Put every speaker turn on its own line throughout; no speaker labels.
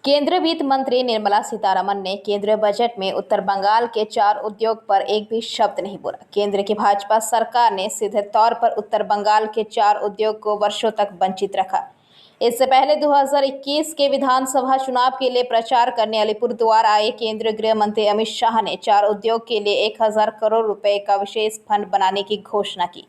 केंद्रीय वित्त मंत्री निर्मला सीतारमण ने केंद्रीय बजट में उत्तर बंगाल के 4 उद्योग पर एक भी शब्द नहीं बोला। केंद्र की भाजपा सरकार ने सीधे तौर पर उत्तर बंगाल के 4 उद्योग को वर्षों तक वंचित रखा। इससे पहले 2021 के विधानसभा चुनाव के लिए प्रचार करने अलीपुरद्वार आए केंद्रीय गृह मंत्री अमित शाह ने 4 उद्योग के लिए 1000 करोड़ रुपए का विशेष फंड बनाने की घोषणा की।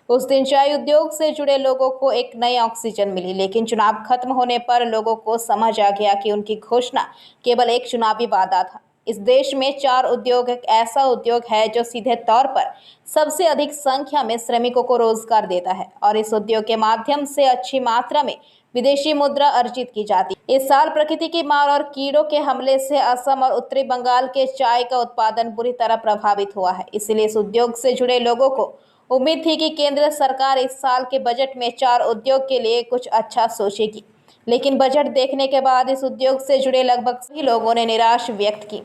उस दिन चाय उद्योग से जुड़े लोगों को एक नई ऑक्सीजन मिली, लेकिन चुनाव खत्म होने पर लोगों को समझ आ गया कि उनकी घोषणा केवल एक चुनावी वादा था। इस देश में 4 उद्योग एक ऐसा उद्योग है जो सीधे तौर पर सबसे अधिक संख्या में श्रमिकों को रोजगार देता है और इस उद्योग के माध्यम से अच्छी मात्रा में विदेशी मुद्रा अर्जित की जाती है। इस साल प्रकृति की मार और कीड़ों के हमले से असम और उत्तरी बंगाल के चाय का उत्पादन बुरी तरह प्रभावित हुआ है। इसलिए इस उद्योग से जुड़े लोगों को उम्मीद थी कि केंद्र सरकार इस साल के बजट में 4 उद्योग के लिए कुछ अच्छा सोचेगी, लेकिन बजट देखने के बाद इस उद्योग से जुड़े लगभग सभी लोगों ने निराश व्यक्त की।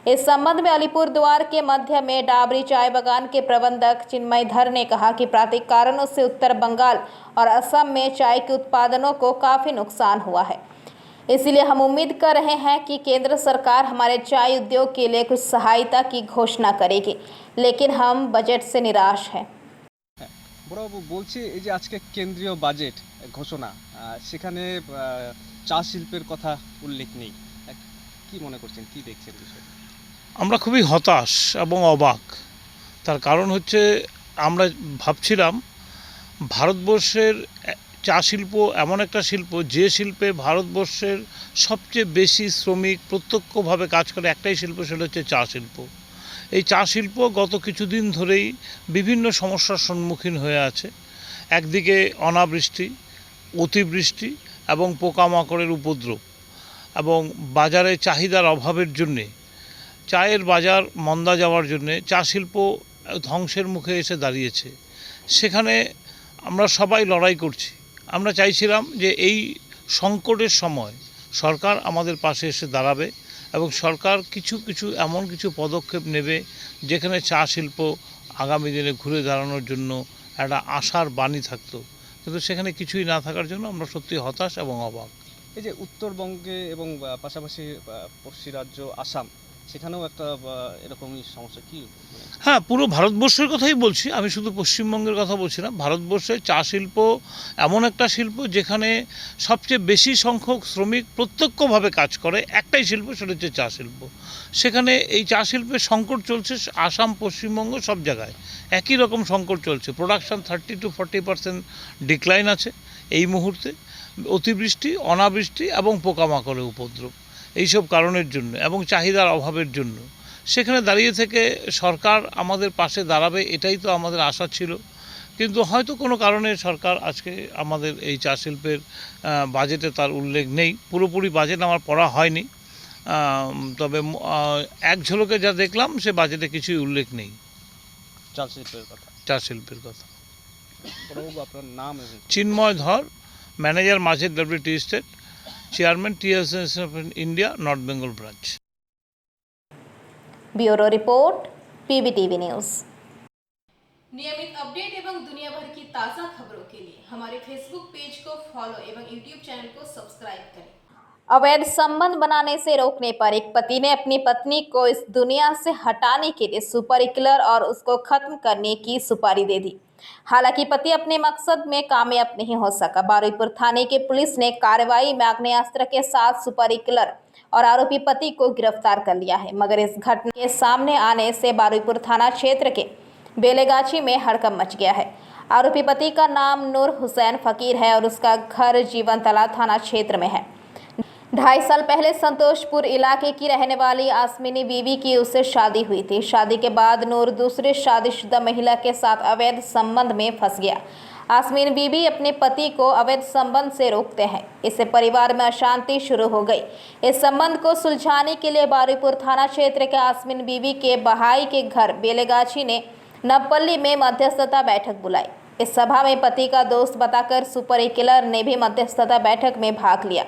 इस संबंध में अलीपुरद्वार के मध्य में डाबरी चाय बागान के प्रबंधक चिन्मय धर ने कहा कि प्राकृतिक कारणों से उत्तर बंगाल और असम में चाय के उत्पादनों को काफ़ी नुकसान हुआ है। इसलिए हम उम्मीद कर रहे हैं कि केंद्र सरकार हमारे चाय उद्योग के लिए कुछ सहायता की घोषणा करेगी, लेकिन हम बजट से निराश हैं।
বড়বাবু বলছি, এই যে আজকে কেন্দ্রীয় বাজেট ঘোষণা, সেখানে চা শিল্পের কথা উল্লেখ নেই। কি মনে করছেন, কি দেখছেন বিষয়টা?
আমরা খুবই হতাশ এবং অবাক। তার কারণ হচ্ছে আমরা ভাবছিলাম ভারতবর্ষের চা শিল্প এমন একটা শিল্প যে শিল্পে ভারতবর্ষের সবচেয়ে বেশি শ্রমিক প্রত্যক্ষভাবে কাজ করে একটাই শিল্প, সেটা হচ্ছে চা শিল্প। এই চা শিল্প গত কিছুদিন ধরেই বিভিন্ন সমস্যার সম্মুখীন হয়ে আছে। একদিকে অনাবৃষ্টি, অতিবৃষ্টি এবং পোকামাকড়ের উপদ্রব এবং বাজারে চাহিদার অভাবের জন্যে, চায়ের বাজার মন্দা যাওয়ার জন্যে চা শিল্প ধ্বংসের মুখে এসে দাঁড়িয়েছে। সেখানে আমরা সবাই লড়াই করছি। আমরা চাইছিলাম যে এই সংকটের সময় সরকার আমাদের পাশে এসে দাঁড়াবে এবং সরকার কিছু এমন কিছু পদক্ষেপ নেবে যেখানে চা শিল্প আগামী দিনে ঘুরে দাঁড়ানোর জন্য একটা আশার বাণী থাকতো, কিন্তু সেখানে কিছুই না থাকার জন্য আমরা সত্যি হতাশ এবং অবাক।
এই যে উত্তরবঙ্গে এবং পাশাপাশি পড়শি রাজ্য আসাম, সেখানেও একটা এরকমই সমস্যা কি?
হ্যাঁ, পুরো ভারতবর্ষের কথাই বলছি, আমি শুধু পশ্চিমবঙ্গের কথা বলছি না। ভারতবর্ষে চা শিল্প এমন একটা শিল্প যেখানে সবচেয়ে বেশি সংখ্যক শ্রমিক প্রত্যক্ষভাবে কাজ করে একটাই শিল্প, সেটা হচ্ছে চা শিল্প। সেখানে এই চা শিল্পের সংকট চলছে আসাম, পশ্চিমবঙ্গ সব জায়গায় একই রকম সংকট চলছে। প্রোডাকশান 30 to 40% ডিক্লাইন আছে এই মুহূর্তে। অতিবৃষ্টি, অনাবৃষ্টি এবং পোকামাকড়ের উপদ্রব, এইসব কারণের জন্য এবং চাহিদার অভাবের জন্য সেখানে দাঁড়িয়ে থেকে সরকার আমাদের পাশে দাঁড়াবে, এটাই তো আমাদের আশা ছিল। কিন্তু হয়তো কোনো কারণে সরকার আজকে আমাদের এই চা শিল্পের বাজেটে তার উল্লেখ নেই। পুরোপুরি বাজেট আমার পড়া হয়নি, তবে এক ঝলকে যা দেখলাম সে বাজেটে কিছুই উল্লেখ নেই
চা শিল্পের কথা।
চা শিল্পের কথা।
বড়বাবু, আপনার নাম?
চিন্ময় ধর, ম্যানেজার মাঝের W T state, chairman T association of India, north Bengal branch.
Bureau report, PBTV news. नियमित अपडेट एवं दुनिया भर की ताज़ा खबरों के लिए हमारे फेसबुक पेज को फॉलो एवं यूट्यूब चैनल को सब्सक्राइब करें। अवैध संबंध बनाने से रोकने पर एक पति ने अपनी पत्नी को इस दुनिया से हटाने के लिए सुपर किलर और उसको खत्म करने की सुपारी दे दी। हालांकि पति अपने मकसद में कामयाब नहीं हो सका। बारुईपुर थाने की पुलिस ने कार्रवाई में आग्नेयास्त्र के साथ सुपर किलर और आरोपी पति को गिरफ्तार कर लिया है, मगर इस घटना के सामने आने से बारुईपुर थाना क्षेत्र के बेलेगाछी में हड़कंप मच गया है। आरोपी पति का नाम नूर हुसैन फकीर है और उसका घर जीवनतला थाना क्षेत्र में है। 2.5 साल पहले संतोषपुर इलाके की रहने वाली आसमीनी बीवी की उससे शादी हुई थी। शादी के बाद नूर दूसरे शादीशुदा महिला के साथ अवैध संबंध में फंस गया। आसमीन बीवी अपने पति को अवैध संबंध से रोकते हैं। इससे परिवार में अशांति शुरू हो गई। इस संबंध को सुलझाने के लिए बारुईपुर थाना क्षेत्र के आसमीन बीवी के बहाई के घर बेलेगाछी ने नवपल्ली में मध्यस्थता बैठक बुलाई। इस सभा में पति का दोस्त बताकर सुपर किलर ने भी मध्यस्थता बैठक में भाग लिया।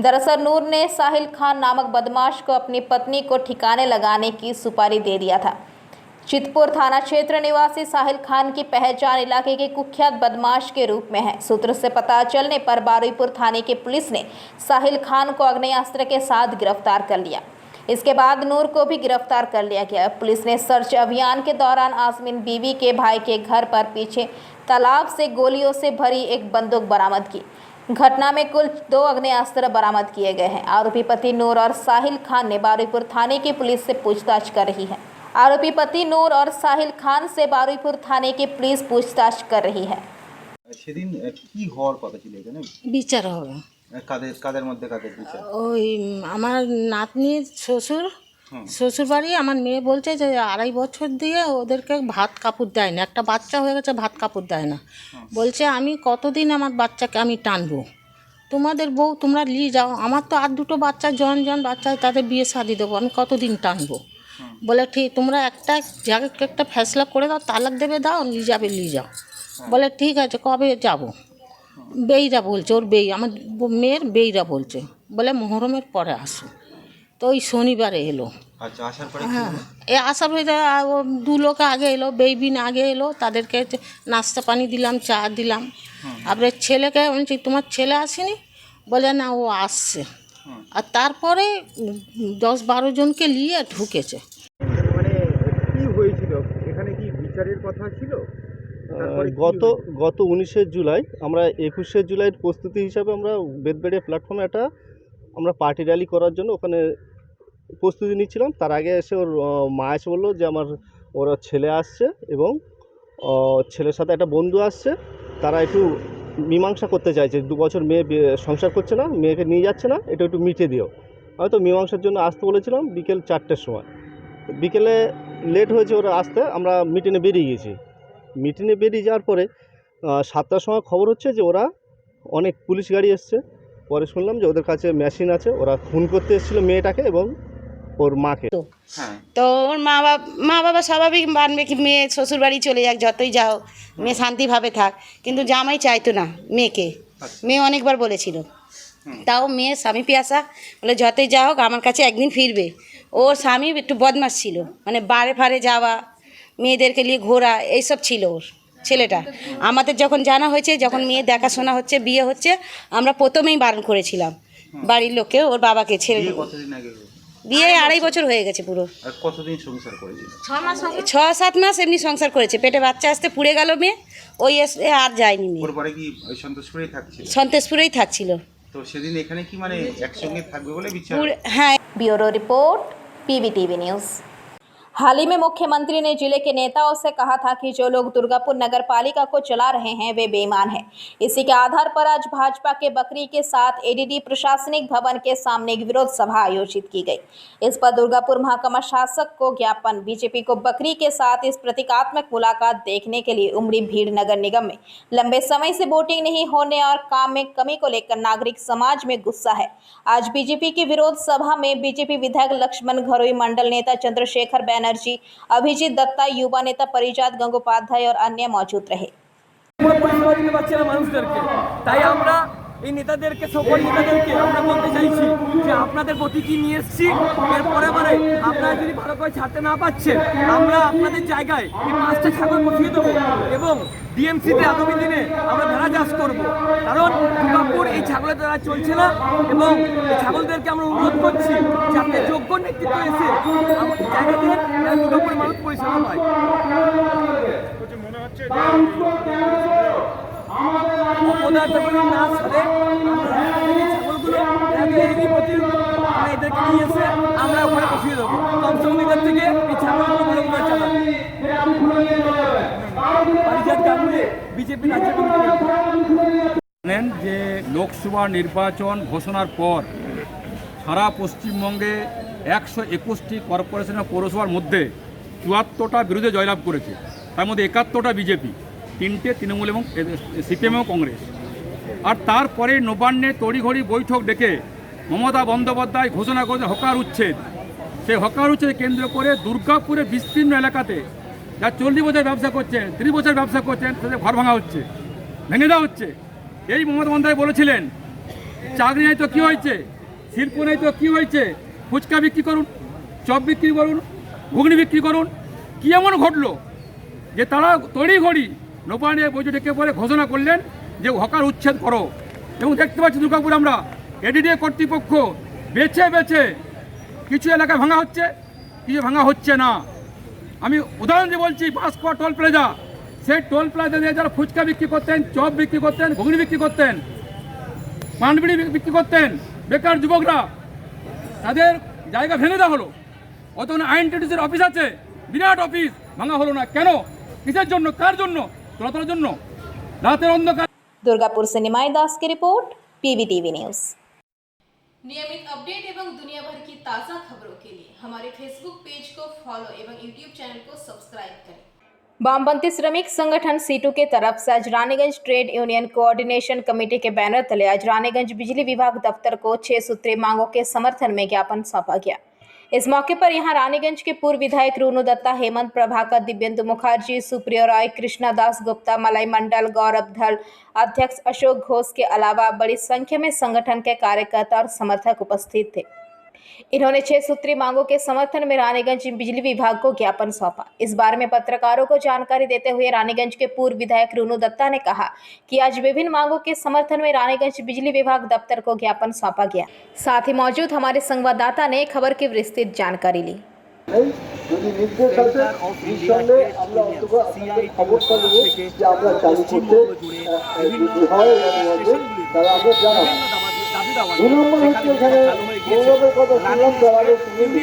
दरअसल नूर ने साहिल खान नामक बदमाश को अपनी पत्नी को ठिकाने लगाने की सुपारी दे दिया था। चितपुर थाना क्षेत्र निवासी साहिल खान की पहचान इलाके के कुख्यात बदमाश के रूप में है। सूत्र से पता चलने पर बारुईपुर थाने की पुलिस ने साहिल खान को आग्नेयास्त्र के साथ गिरफ्तार कर लिया। इसके बाद नूर को भी गिरफ्तार कर लिया गया। पुलिस ने सर्च अभियान के दौरान आसमीन बीवी के भाई के घर पर पीछे तालाब से गोलियों से भरी एक बंदूक बरामद की। घटना में कुल 2 आग्नेयास्त्र बरामद किए गए हैं। आरोपी पति नूर और साहिल खान ने बारुईपुर थाने की पुलिस से पूछताछ कर रही है। आरोपी पति नूर और साहिल खान से बारुईपुर थाने की पुलिस पूछताछ कर रही है।
সেদিন কি হওয়ার কথা ছিল এখানে?
বিচার হবে
কাদের কাদের মধ্যে কাদের বিচার?
ওই আমার নাতনির শ্বশুর বাড়ি আমার মেয়ে বলছে যে 2.5 বছর দিয়ে ওদেরকে ভাত কাপড় দেয় না, একটা বাচ্চা হয়ে গেছে ভাত কাপড় দেয় না, বলছে আমি কতদিন আমার বাচ্চাকে আমি টানবো, তোমাদের বউ তোমরা নিয়ে যাও, আমার তো আর 2টো বাচ্চা জন বাচ্চা তাদের বিয়ে শাদি দেবো, আমি কতদিন টানবো। বলে ঠিক তোমরা একটা ফেসলা করে দাও, তালাক দেবে দাও, নিয়ে যাও। বলে ঠিক আছে কবে যাব? বেইরা বলছে, ওর আমার মেয়ের বেইরা বলছে, বলে মহরমের পরে আসো। তো ওই শনিবারে এলো।
আচ্ছা, আসার পরে
হ্যাঁ, আসার পরে 2 লোক আগে এলো, বেবিন আগে এলো, তাদেরকে নাস্তা পানি দিলাম, চা দিলাম। আপনার ছেলেকে বলছি তোমার ছেলে আসেনি? বলে না, ও আসছে। আর তারপরে 10-12 জনকে নিয়ে ঢুকেছে।
মানে কি হয়েছিল এখানে, কি বিচারের কথা ছিল?
গত 19শে জুলাই আমরা 21শে জুলাইয়ের প্রস্তুতি হিসাবে আমরা বেদবেড়িয়া প্ল্যাটফর্মে আমরা পার্টি র্যালি করার জন্য ওখানে প্রস্তুতি নিচ্ছিলাম। তার আগে এসে ওর মা এসে বললো যে ওরা ছেলে আসছে এবং ছেলের সাথে একটা বন্ধু আসছে, তারা একটু মীমাংসা করতে চাইছে। 2 বছর মেয়ে সংসার করছে না, মেয়েকে নিয়ে যাচ্ছে না, এটা একটু মিটে দিও। হয়তো মীমাংসার জন্য আসতে বলেছিলাম বিকেল 4টের সময়। বিকেলে লেট হয়েছে ওরা আসতে, আমরা মিটিংয়ে বেরিয়ে গেছি। মিটিংয়ে বেরিয়ে যাওয়ার পরে 7টার সময় খবর হচ্ছে যে ওরা অনেক পুলিশ গাড়ি এসছে। পরে শুনলাম যে ওদের কাছে মেশিন আছে, ওরা খুন করতে এসেছিলো মেয়েটাকে এবং ওর মাকে।
তো ওর মা বাবা স্বাভাবিক মানবে কি মেয়ে শ্বশুর বাড়ি চলে যাক, যতই যাও মেয়ে শান্তিভাবে থাক, কিন্তু জামাই চাইতো না মেয়েকে। মেয়ে অনেকবার বলেছিল, তাও মেয়ে স্বামী পিয়াসা বলে যতই যা হোক আমার কাছে একদিন ফিরবে। ওর স্বামী একটু বদমাশ ছিল, মানে বারে ফারে যাওয়া, মেয়েদেরকে নিয়ে ঘোরা, এইসব ছিল ওর ছেলেটা। আমাদের যখন জানা হয়েছে, যখন মেয়ে দেখাশোনা হচ্ছে, বিয়ে হচ্ছে, আমরা প্রথমেই বারণ করেছিলাম বাড়ির লোককে, ওর বাবাকে। ছেলে বিয়ে 2.5 বছর হয়ে গেছে পুরো।
আর কতদিন সংসার করেছিল?
6-7 মাস এমনি সংসার করেছে। পেটে বাচ্চা আসতে পুড়ে গেল মেয়ে, ওই এসে আর যায়নি মেয়ে।
ওর পরে কি ওই সন্তোষপুরেই থাকছিল?
সন্তোষপুরেই থাকছিল।
তো সেদিন এখানে কি মানে একসঙ্গে থাকবে বলে বিচার?
হ্যাঁ।
Bureau report PBTV news. हाल ही में मुख्यमंत्री ने जिले के नेताओं से कहा था कि जो लोग दुर्गापुर नगर पालिका को चला रहे हैं वे बेईमान हैं। इसी के आधार पर आज भाजपा के बकरी के साथ ADD प्रशासनिक भवन के सामने एक विरोध सभा आयोजित की गई। इस पर दुर्गापुर महकमा शासक को ज्ञापन। बीजेपी को बकरी के साथ इस प्रतीकात्मक मुलाकात देखने के लिए उमड़ी भीड़। नगर निगम में लंबे समय से वोटिंग नहीं होने और काम में कमी को लेकर नागरिक समाज में गुस्सा है। आज बीजेपी की विरोध सभा में बीजेपी विधायक लक्ष्मण घरोई, मंडल नेता चंद्रशेखर बैनर्जी, अभिजीत दत्ता, युवा नेता परिजात गंगोपाध्याय और अन्य मौजूद रहे।
তাই আমরা এই নেতাদেরকে, সকল নেতাদেরকে আমরা বলতে চাইছি যে আপনাদের প্রতি কি নিয়ে এসেছি, এরপরে মানে আপনারা যদি ভালো করে ছাড়তে না পাচ্ছেন, আমরা আপনাদের জায়গায় এই 5টা ছাগল বসিয়ে দেবো এবং DMC-তে আগামী দিনে আমরা ভেড়া চাষ করবো। কারণ দুর্গাপুর এই ছাগলের দ্বারা চলছে না এবং এই ছাগলদেরকে আমরা অনুরোধ করছি যে আপনি যোগ্য নেতৃত্ব এসে আমাদের জায়গা দেন, দুর্গাপুরের মানুষ পরিষেবা পায়। অপদার্থগুলো না ছাড়ে ছাগলগুলো এদেরকে নিয়ে এসে আমরা ওখানে বসিয়ে দেবো। কমসম নিগর থেকে এই ছাগলগুলো ভালো করে চালান। বিজেপি রাজ্য
জানেন যে লোকসভা নির্বাচন ঘোষণার পর সারা পশ্চিমবঙ্গে 121টি কর্পোরেশন ও পৌরসভার মধ্যে 74টা বিরুদ্ধে জয়লাভ করেছে। তার মধ্যে 71টা বিজেপি, 3টে তৃণমূল এবং CPM ও কংগ্রেস। আর তারপরে নবান্নে তড়িঘড়ি বৈঠক ডেকে মমতা বন্দ্যোপাধ্যায় ঘোষণা করেছে হকার উচ্ছেদ। সেই হকার উচ্ছেদ কেন্দ্র করে দুর্গাপুরে বিস্তীর্ণ এলাকাতে যা 40 বছর ব্যবসা করছেন, 30 বছর ব্যবসা করছেন, তাদের ঘর ভাঙা হচ্ছে, ভেঙে দেওয়া হচ্ছে। এই মমতা বন্দ্যোপাধ্যায় বলেছিলেন চাকরি নেই তো কী হয়েছে, শিল্প নেই তো কী হয়েছে, ফুচকা বিক্রি করুন, চপ বিক্রি করুন, ঘুগনি বিক্রি করুন, কী এমন ঘটলো যে তারা তড়িঘড়ি নবান্নে বৈঠক ডেকে পরে ঘোষণা করলেন যে হকার উচ্ছেদ করো। এবং দেখতে পাচ্ছি দুর্গাপুর আমরা এডিডিএ কর্তৃপক্ষ বেছে বেছে কিছু এলাকায় ভাঙা হচ্ছে, কিছু ভাঙা হচ্ছে না। আমি উদাহরণ দিয়ে বলছি, বাঁশকুড়া টোল প্লাজা, সেই টোল প্লাজা দিয়ে যারা ফুচকা বিক্রি করতেন, চপ বিক্রি করতেন, ঘুগনি বিক্রি করতেন, পানবিড়ি বিক্রি করতেন, বেকার যুবকরা, তাদের জায়গা ভেঙে দেওয়া হলো। অতক্ষণ আইএনটিটিসির অফিস আছে, বিরাট অফিস, ভাঙা হলো না কেন? কিসের জন্য? কার জন্য? তোলার জন্য? রাতের অন্ধকার।
दुर्गापुर से निमाई दास की रिपोर्ट, PVTV न्यूज़।
नियमित अपडेट एवं दुनिया भर की ताज़ा खबरों के लिए हमारे फेसबुक पेज को फॉलो एवं यूट्यूब चैनल को सब्सक्राइब करें।
वामपंथी श्रमिक संगठन सीटू के तरफ से आज Raniganj trade union coordination committee के बैनर तले आज रानीगंज बिजली विभाग दफ्तर को 6 सूत्रीय मांगों के समर्थन में ज्ञापन सौंपा गया। इस मौके पर यहां रानीगंज के पूर्व विधायक रूनू दत्ता, हेमंत प्रभाकर, दिव्येंदु मुखर्जी, सुप्रिया राय, कृष्णा दास गुप्ता, मलाई मंडल, गौरव धल, अध्यक्ष अशोक घोष के अलावा बड़ी संख्या में संगठन के कार्यकर्ता और समर्थक उपस्थित थे। इन्होंने 6 सूत्रीय मांगों के समर्थन में रानीगंज बिजली विभाग को ज्ञापन सौंपा। इस बारे में पत्रकारों को जानकारी देते हुए रानीगंज के पूर्व विधायक रूनू दत्ता ने कहा कि आज विभिन्न मांगों के समर्थन में रानीगंज बिजली विभाग दफ्तर को ज्ञापन सौंपा गया। साथ ही मौजूद हमारे संवाददाता ने खबर की विस्तृत जानकारी ली।
যদি নির্দেশ আছে নিঃসন্দেহে আমরা অন্তত আপনাদের খবরটা দেবো যে আমরা চালু করতে যদি হয় তারা আমরা জানাবো। 2 নম্বর হচ্ছে এখানে গৌরবের কথা শুনলাম, যারা শুনেনি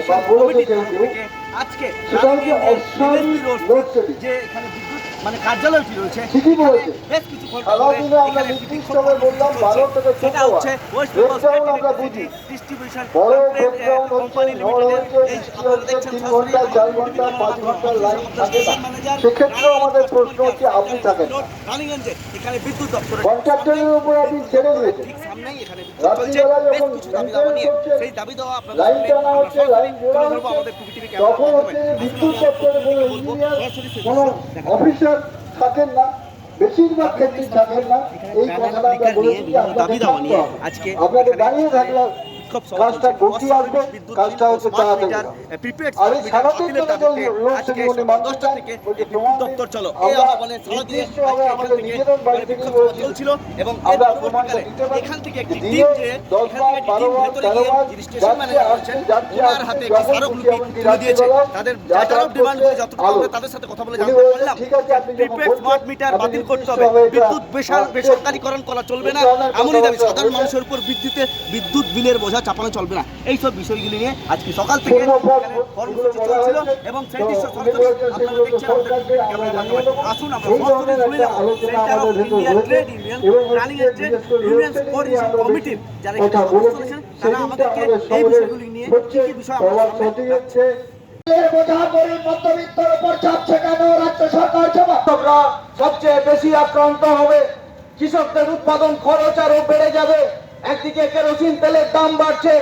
বা বলেছে কেউ কেউ, সেটা হচ্ছে অস্বাভাবিক লোডশেডিং।
মানে কার্যালয়টি রয়েছে
ঠিকই বলেছে,
বেশ কিছু
সারাদিনে আমরা নির্দিষ্টভাবে বললাম 12 থেকে 14 ব্রেকডাউন আমরা বুঝি। বড় ব্রেকডাউন হচ্ছে ঝড় হয়েছে, বৃষ্টি হচ্ছে, 3 ঘন্টা 4 ঘন্টা 5 ঘন্টা লাইন থাকে না। সেক্ষেত্রেও আমাদের প্রশ্ন হচ্ছে আপনি থাকেন কন্ট্রাক্টরের উপর আপনি ছেড়ে দিয়েছেন। রাত্রিবেলা যখন লাইন টানা হচ্ছে, লাইন জোড়া হচ্ছে, তখন হচ্ছে বিদ্যুৎ দপ্তরে কোনো ইঞ্জিনিয়ার কোনো অফিসার থাকেন না, বেশিরভাগ ক্ষেত্রে থাকেন না। এই কথাটা আমরা বলেছি যে আপনাকে থাকতে হবে, আপনাকে দাঁড়িয়ে থাকলে কাজটা গতি আসবে, কাজটা হচ্ছে তাড়াতাড়ি। আর এই সারাদিন ধরে লোডশেডিং হলে মানুষ
দপ্তর চলো
নির্দিষ্টভাবে আমাদের নিজেদের বাড়ি থেকে বলছিল
এবং
আমরা প্রমাণটা দিতে পারি।
এখান থেকে একটি
দিনে 10 বার 12 বার 13 বার যাচ্ছে
হাতে স্মারকলিপি তুলে দিয়েছে। তাদের যাতায়াত ডিমান্ড করে যতটুকু আমরা তাদের সাথে কথা বলে জানতে পারলাম,
ঠিক আছে আপনি
প্রিপেড স্মার্ট মিটার বাতিল করতে হবে, বিদ্যুৎ বেসরকারীকরণ করা চলবে না, এমনই দাবি। সাধারণ মানুষের উপর বিদ্যুৎ বিলের বোঝা চাপানো চলবে না। এইসব বিষয়গুলি নিয়ে আজকে সকাল থেকে কর্মসূচি চলছিল এবং সেই দৃশ্য সরাসরি আপনারা দেখছেন আমাদের ক্যামেরায়। আসুন আমরা সরাসরি শুনে যাব centre of India trade union Raniganj trade union coordination কমিটির যারা এখানে বলেছেন, তারা আমাদেরকে এই বিষয়গুলি নিয়ে কি কি বিষয় আমরা
মধ্যবিত্তের উপর চাপছে কেন রাজ্য সরকার? কৃষকরা সবচেয়ে বেশি আক্রান্ত হবে, কৃষকদের উৎপাদন খরচ আরো বেড়ে যাবে। একদিকে কেরোসিন তেলের দাম বাড়ছে,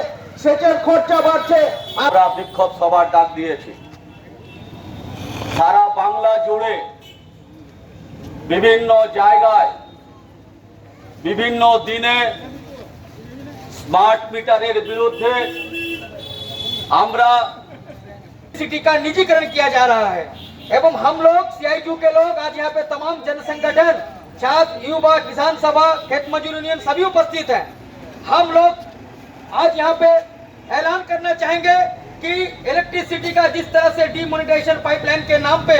সেচের খরচা বাড়ছে।
আমরা বিক্ষোভ সভার ডাক দিয়েছি। সারা বাংলা জুড়ে বিভিন্ন জায়গায় বিভিন্ন দিনে स्मार्ट मीटरेर विरुद्धे আমরা सिटी का निजीकरण किया जा रहा है एवं हम लोग सीआईयू के लोग आज यहाँ पे तमाम जन संगठन, छात्र, युवा, किसान सभा, खेत मजदूर यूनियन सभी उपस्थित हैं। हम लोग आज यहाँ पे ऐलान करना चाहेंगे कि इलेक्ट्रिसिटी का जिस तरह से डीमोनेटाइजेशन पाइपलाइन के नाम पे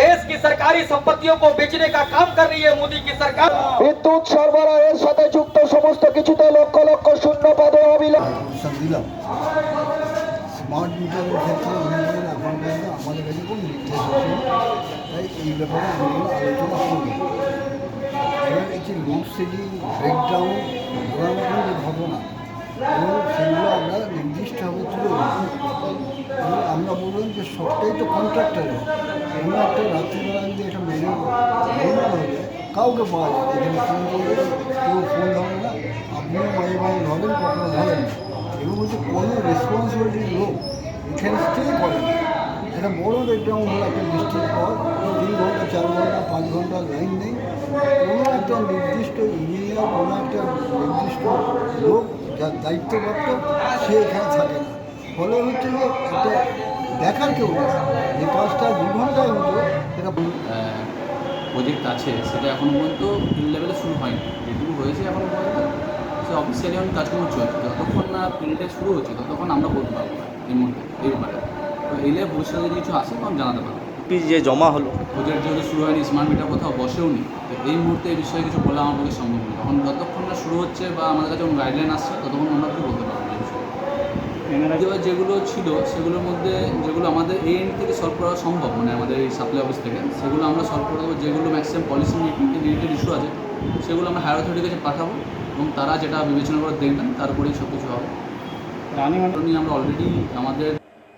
देश की सरकारी संपत्तियों को बेचने का काम कर रही है मोदी की सरकार।
विद्युत सरबराहेर साथे जुक्त समस्त किछुते लक्ष लक्ष शून्य पदे अविलंब
স্মার্ট মিটারের ক্ষেত্রে উন্নয়নের এখন পর্যন্ত আমাদের কাছে কোনো নির্দেশ আসেনি, তাই এই ব্যাপারে আমরা আলোচনা করি। এবার এই যে লোডশেডিং, ব্রেকডাউন, নানা রকম যে ঘটনা এবং সেগুলো আমরা নির্দিষ্টভাবে তুলে ধরি। এবং আমরা বললাম যে সবটাই তো কন্ট্রাক্টারের, কোনো একটা রাত্রিবেলা যদি একটা মেরে বন্যা হয়ে যায় কাউকে পাওয়া যায়, এখানে ফোন করলে কেউ ফোন ধরে না, আপনিও মাঝে মাঝে ধরেন, কখনো ধরেন না। এবং হচ্ছে কোনো রেসপন্সিবিলিটির লোক এখানে স্টে করে না। একটা বড় ব্রেকডাউন হলো একটা বৃষ্টির পর 3 ঘন্টা 4 ঘন্টা 5 ঘন্টা লাইন নেই, কোনো একটা নির্দিষ্ট ইঞ্জিনিয়ার, কোনো একটা নির্দিষ্ট লোক যার দায়িত্বপ্রাপ্ত সে এখানে থাকে না। ফলে হচ্ছে যে একটা দেখার কেউ নেই। যে কাজটা 2 ঘন্টায় হতো সেটা
প্রজেক্ট আছে সেটা এখনও পর্যন্ত ফিল্ড লেভেলে শুরু হয়নি। যেটুকু হয়েছে এখনও পর্যন্ত সে অফিসিয়ালি এখন কাজকর্ম চলছে। যতক্ষণ না ফিল্ডে শুরু হচ্ছে ততক্ষণ আমরা বলতে পারবো না এই মুহূর্তে এই ব্যাপারে। তো এলে ভবিষ্যতে যদি কিছু আসে তখন জানাতে পারবো।
যে জমা হলো
প্রজেক্ট যেহেতু শুরু হয়নি, স্মার্ট মিটার কোথাও বসেও নি, তো এই মুহূর্তে এই বিষয়ে কিছু বলা আমার পক্ষে সম্ভব নয়। তখন যতক্ষণ না শুরু হচ্ছে বা আমাদের কাছে গাইডলাইন আসছে ততক্ষণ আমরা কিছু বলতে পারবো না এই বিষয়ে। যেগুলো ছিল সেগুলোর মধ্যে যেগুলো আমাদের এই এন্ড থেকে সলভ করা সম্ভব, মানে আমাদের এই সাপ্লাই অফিস থেকে, সেগুলো আমরা সলভ করে দেবো। যেগুলো ম্যাক্সিমাম পলিসি রিলেটেড ইস্যু আছে সেগুলো আমরা হায়ার অথরিটির কাছে পাঠাবো এবং তারা যেটা বিবেচনা করে দেখবেন তারপরেই সব কিছু হবে। নিয়ে আমরা অলরেডি আমাদের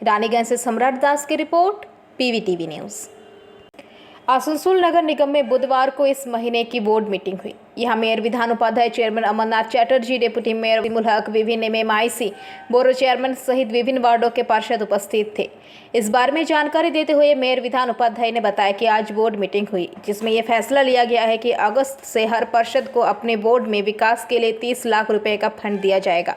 रानीगंज से सम्राट दास की रिपोर्ट, पीवीटीवी न्यूज़। आसनसोल नगर निगम में बुधवार को इस महीने की बोर्ड मीटिंग हुई। यहां mayor Bidhan Upadhyay chairman Amarnath Chatterjee, deputy mayor Bimul Haque, विभिन्न एमएमआईसी बोरो चेयरमैन सहित विभिन्न वार्डों के पार्षद उपस्थित थे। इस बारे में जानकारी देते हुए मेयर विधान उपाध्याय ने बताया कि आज बोर्ड मीटिंग हुई जिसमें यह फैसला लिया गया है कि अगस्त से हर पार्षद को अपने बोर्ड में विकास के लिए 30 लाख रुपए का फंड दिया जाएगा,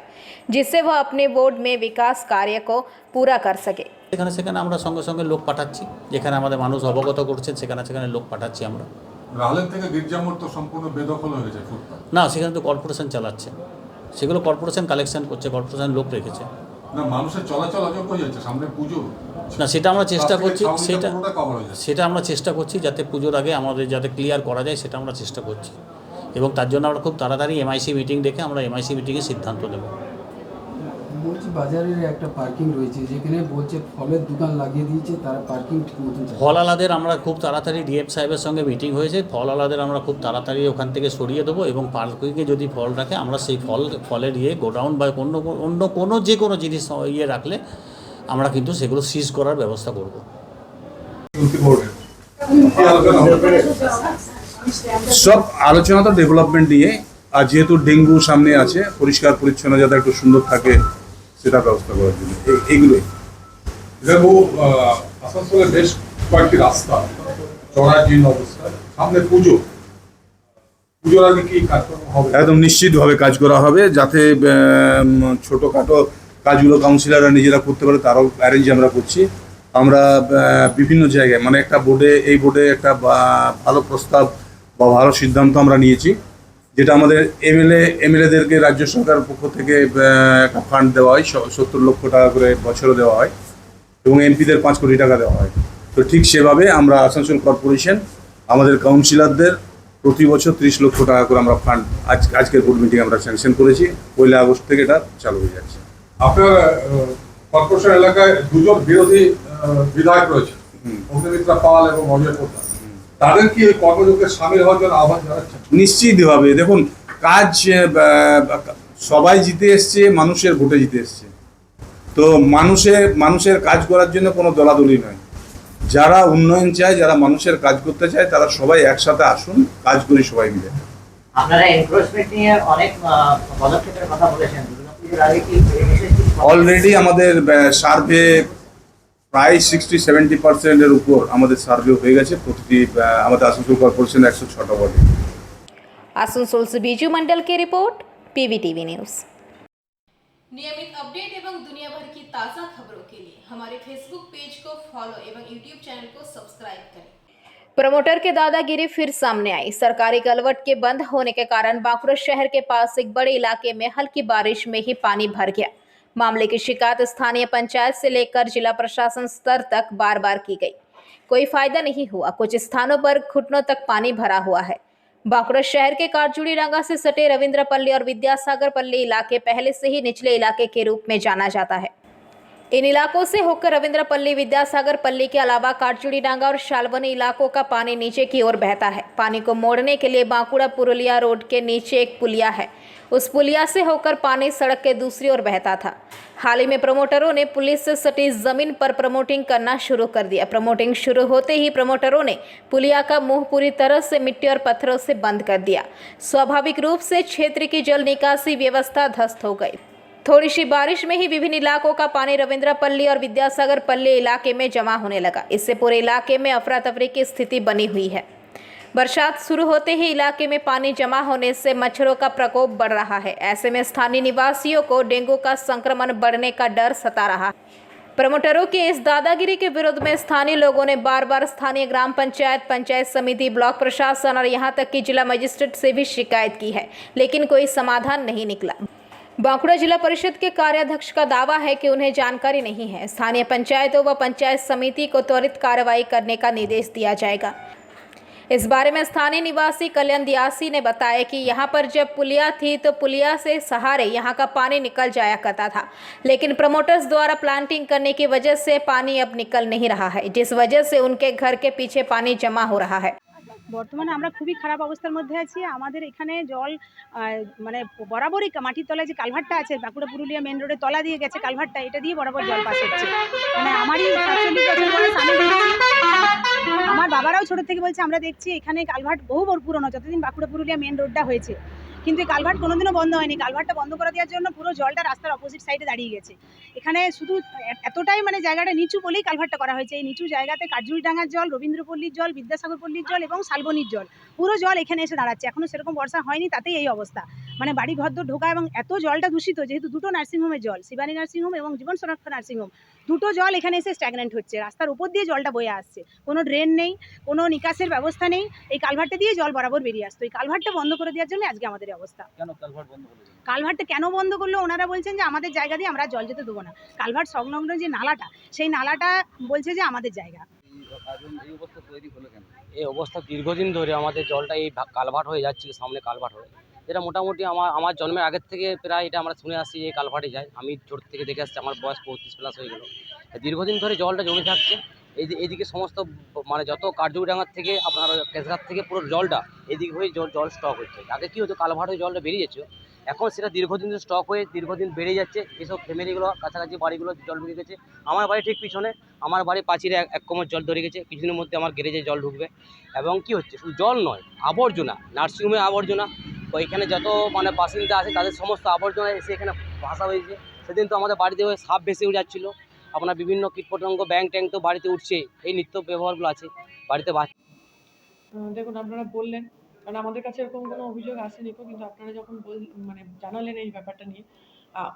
जिससे वह अपने बोर्ड में विकास कार्य को पूरा कर सके।
সেখানে সেখানে আমরা সঙ্গে সঙ্গে লোক পাঠাচ্ছি, যেখানে আমাদের মানুষ অবগত করছেন সেখানে সেখানে লোক পাঠাচ্ছি আমরা।
রালের থেকে গির্জামোড় তো সম্পূর্ণ বেদখল হয়ে গেছে ফুটপাত।
না, সেখানে তো কর্পোরেশন চালাচ্ছে, সেগুলো কর্পোরেশন কালেকশন করছে, কর্পোরেশন লোক রেখেছে।
না, মানুষের চলাচল অযোগ্য হয়ে যাচ্ছে, সামনে পুজো।
না, সেটা আমরা চেষ্টা করছি,
সেটা
আমরা চেষ্টা করছি যাতে পুজোর আগে আমাদের যাতে ক্লিয়ার করা যায় সেটা আমরা চেষ্টা করছি এবং তার জন্য আমরা খুব তাড়াতাড়ি এমআইসি মিটিং ডেকে আমরা এমআইসি মিটিংয়ে সিদ্ধান্ত দেবো।
বলছি বাজারের একটা পার্কিং রয়েছে যেখানে বলছে ফলের দোকান লাগিয়ে দিয়েছে, তারা পার্কিং ঠিক মতো
ফল আলাদের আমরা খুব তাড়াতাড়ি ডিএফ সাহেবের সঙ্গে মিটিং হয়েছে, ফল আলাদের আমরা খুব তাড়াতাড়ি ওখান থেকে সরিয়ে দেবো এবং পার্কিংয়ে যদি ফল রাখে আমরা সেই ফলের গোডাউন বা অন্য কোনো যে কোনো জিনিস রাখলে আমরা কিন্তু সেগুলো সিজ করার ব্যবস্থা করব।
সব আলোচনা তো ডেভেলপমেন্ট নিয়ে, আর যেহেতু ডেঙ্গু সামনে আছে, পরিষ্কার পরিচ্ছন্ন যাতে একটু সুন্দর থাকে সেটা ব্যবস্থা করার জন্য এইগুলোই। আসানসোলের বেশ কয়েকটি রাস্তা জরাজীর্ণ অবস্থা, সামনে পুজোর আগে কি কাজকর্ম হবে? একদম নিশ্চিতভাবে কাজ করা হবে যাতে ছোটোখাটো কাজগুলো কাউন্সিলররা নিজেরা করতে পারে, তারও অ্যারেঞ্জ আমরা করছি। আমরা বিভিন্ন জায়গায় মানে একটা এই বোর্ডে একটা ভালো প্রস্তাব বা ভালো সিদ্ধান্ত আমরা নিয়েছি, যেটা আমাদের এমএলএদেরকে রাজ্য সরকারের পক্ষ থেকে একটা ফান্ড দেওয়া হয়, 70 লক্ষ টাকা করে বছরে দেওয়া হয় এবং এমপিদের 5 কোটি টাকা দেওয়া হয়। তো ঠিক সেভাবে আমরা আসানসোল কর্পোরেশন আমাদের কাউন্সিলরদের প্রতি বছর 30 লক্ষ টাকা করে আমরা ফান্ড আজকের বোর্ড মিটিং আমরা স্যাংশন করেছি। 1 আগস্ট থেকে এটা চালু হয়ে যাচ্ছে। আপনার কর্পোরেশন এলাকায় 2 জন বিরোধী বিধায়ক রয়েছে, অগ্নিমিত্রা পাল এবং অজয় পোদ্দার, তাদের কি এই কর্মযোগে সামিল হওয়ার জন্য আহ্বান জানাচ্ছেন? নিশ্চিতভাবে। দেখুন, কাজ সবাই জিতে এসছে, মানুষের ভোটে জিতে এসছে, তো মানুষের কাজ করার জন্য কোনো দলাদলি নয়। যারা উন্নয়ন চায়, যারা মানুষের কাজ করতে চায়, তারা সবাই একসাথে আসুন, কাজ করি সবাই মিলে।
আপনারা এনক্রোচমেন্ট নিয়ে অনেক পদক্ষেপের কথা বলেছেন,
অলরেডি আমাদের সার্ভে প্রায় 60-70% উপর আমাদের সার্ভে হয়ে গেছে প্রতিটি আমাদের আসানসোল কর্পোরেশন 106টা ওয়ার্ডে।
आसनसोल से बीजू मंडल की रिपोर्ट, पीवीटीवी न्यूज़।
नियमित अपडेट एवं दुनिया भर की ताज़ा खबरों के लिए हमारे फेसबुक पेज को फॉलो एवं यूट्यूब चैनल को सब्सक्राइब करें। प्रमोटर के दादागिरी फिर सामने आई। सरकारी गलवट के बंद होने के कारण बांकुड़ा शहर के पास एक बड़े इलाके में हल्की बारिश में ही पानी भर गया। मामले की शिकायत स्थानीय पंचायत से लेकर जिला प्रशासन स्तर तक बार बार की गई, कोई फायदा नहीं हुआ। कुछ स्थानों पर घुटनों तक पानी भरा हुआ है। बांकुड़ा शहर के कारजुड़ी रंगा से सटे रविंद्रपल्ली और विद्यासागर पल्ली इलाके पहले से ही निचले इलाके के रूप में जाना जाता है। इन इलाकों से होकर रविंद्रपल्ली, विद्यासागर पल्ली के अलावा कारजुड़ी डांगा और शालबनी इलाकों का पानी नीचे की ओर बहता है। पानी को मोड़ने के लिए बांकुड़ा पुरुलिया रोड के नीचे एक पुलिया है, उस पुलिया से होकर पानी सड़क के दूसरी ओर बहता था। हाल ही में प्रमोटरों ने पुलिस से सटी जमीन पर प्रमोटिंग करना शुरू कर दिया। प्रमोटिंग शुरू होते ही प्रमोटरों ने पुलिया का मुंह पूरी तरह से मिट्टी और पत्थरों से बंद कर दिया। स्वाभाविक रूप से क्षेत्र की जल निकासी व्यवस्था ध्वस्त हो गई। थोड़ी सी बारिश में ही विभिन्न इलाकों का पानी रविंद्रपल्ली और विद्यासागर पल्ली इलाके में जमा होने लगा। इससे पूरे इलाके में अफरा तफरी की स्थिति बनी हुई है।
बरसात शुरू होते ही इलाके में पानी जमा होने से मच्छरों का प्रकोप बढ़ रहा है। ऐसे में स्थानीय निवासियों को डेंगू का संक्रमण बढ़ने का डर सता रहा है। प्रमोटरों की इस दादागिरी के विरोध में स्थानीय लोगों ने बार बार स्थानीय ग्राम पंचायत, पंचायत समिति, ब्लॉक प्रशासन और यहां तक कि जिला मजिस्ट्रेट से भी शिकायत की है, लेकिन कोई समाधान नहीं निकला। बांकुड़ा जिला परिषद के कार्याध्यक्ष का दावा है कि उन्हें जानकारी नहीं है। स्थानीय पंचायतों व पंचायत समिति को त्वरित कार्रवाई करने का निर्देश दिया जाएगा। इस बारे में स्थानीय निवासी कल्याण दियासी ने बताया कि यहाँ पर जब पुलिया थी तो पुलिया से सहारे यहाँ का पानी निकल जाया करता था, लेकिन प्रमोटर्स द्वारा प्लांटिंग करने की वजह से पानी अब निकल नहीं रहा है, जिस वजह से उनके घर के पीछे पानी जमा हो रहा है।
বর্তমানে আমরা খুবই খারাপ অবস্থার মধ্যে আছি। আমাদের এখানে জল মানে বরাবরই মাটির তলায় যে কালভারটা আছে, বাঁকুড়া পুরুলিয়া মেন রোডের তলা দিয়ে গেছে কালভারটা, এটা দিয়ে বরাবর জল পাস হচ্ছে। মানে আমারই ৪৭ বছর বয়স, আমি দেখছি, আমার বাবারাও ছোটো থেকে বলছে, আমরা দেখছি এখানে কালভার্ট বহু পুরনো, যতদিন বাঁকুড়া পুরুলিয়া মেন রোডটা হয়েছে, কিন্তু এই কালভার্ট কোনোদিনও বন্ধ হয়নি। কালভার্টটা বন্ধ করে দেওয়ার জন্য পুরো জলটা রাস্তার অপোজিট সাইডে দাঁড়িয়ে গেছে। এখানে শুধু এতটাই মানে জায়গাটা নিচু বলেই কালভার্টটা করা হয়েছে। এই নিচু জায়গাতে কাজুরিডাঙ্গার জল, রবীন্দ্রপল্লীর জল, বিদ্যাসাগর পল্লীর জল এবং শালবনির জল, পুরো জল এখানে এসে দাঁড়াচ্ছে। এখনও সেরকম বর্ষা হয়নি, তাতেই এই অবস্থা। মানে বাড়ি ঘরদোর ঢোকা এবং এত জলটা দূষিত, যেহেতু দুটো নার্সিংহোমের জল, শিবানী নার্সিংহোম এবং জীবন সুরক্ষা নার্সিংহোম, দুটো জল এখানে এসে স্ট্যাগনেন্ট হচ্ছে। রাস্তার উপর দিয়ে জলটা বয়ে আসছে, কোনো ড্রেন নেই, কোনো নিকাশের ব্যবস্থা নেই। এই কালভার্টে দিয়ে জল বরাবর বেরিয়ে আসতো। এই কালভার্টটা বন্ধ করে দেওয়ার জন্য আজকে আমাদের এই অবস্থা। কালভার্টটা কেন বন্ধ করলো? ওনারা বলছেন যে আমাদের জায়গা দিয়ে আমরা জল যেতে দেবো না। কালভার্ট সংলগ্ন যে নালাটা, সেই নালাটা বলছে যে আমাদের জায়গা।
এই অবস্থা দীর্ঘদিন ধরে আমাদের জলটা এই কালভার্ট হয়ে যাচ্ছে, সামনে কালভার্ট হয়ে, যেটা মোটামুটি আমার জন্মের আগের থেকে প্রায় এটা আমরা শুনে আসছি যে কালভার্টে যায়। আমি ছোট থেকে দেখে আসছি, আমার বয়স 35+ হয়ে গেল। দীর্ঘদিন ধরে জলটা জমে থাকছে। এইদিকে সমস্ত মানে যত কার্যডাঙ্গার থেকে আপনার কেশঘাট থেকে পুরো জলটা এদিকে হয়ে জল স্টক হচ্ছে। আগে কী হতো, কালভার্ট হয়ে জলটা বেরিয়ে যাচ্ছে, এখন সেটা দীর্ঘদিন স্টক হয়ে দীর্ঘদিন বেড়ে যাচ্ছে। এসব ফ্যামিলিগুলো, কাছাকাছি বাড়িগুলো জল ঢুকে গেছে। আমার বাড়ি ঠিক পিছনে, আমার বাড়ি পাঁচিরে এক কোমর জল ধরে গেছে। কিছুদিনের মধ্যে আমার গ্যারেজে জল ঢুকবে। এবং কি হচ্ছে, শুধু জল নয়, আবর্জনা, নার্সিংহোমে আবর্জনা, এখানে যত মানে বাসিন্দা আছে তাদের সমস্ত আবর্জনা এসে এখানে ভাসা হয়েছে। সেদিন তো আমাদের বাড়িতে হয়ে সাপ ভেসে যাচ্ছিলো, আপনার বিভিন্ন কীটপতঙ্গ, ব্যাং ট্যাং তো বাড়িতে উঠছে। এই নিত্য ব্যবহারগুলো আছে বাড়িতে।
দেখুন, আপনারা বললেন, কারণ আমাদের কাছে এরকম কোনো অভিযোগ আসেনি, কিন্তু আপনারা যখন মানে জানালেন এই ব্যাপারটা নিয়ে,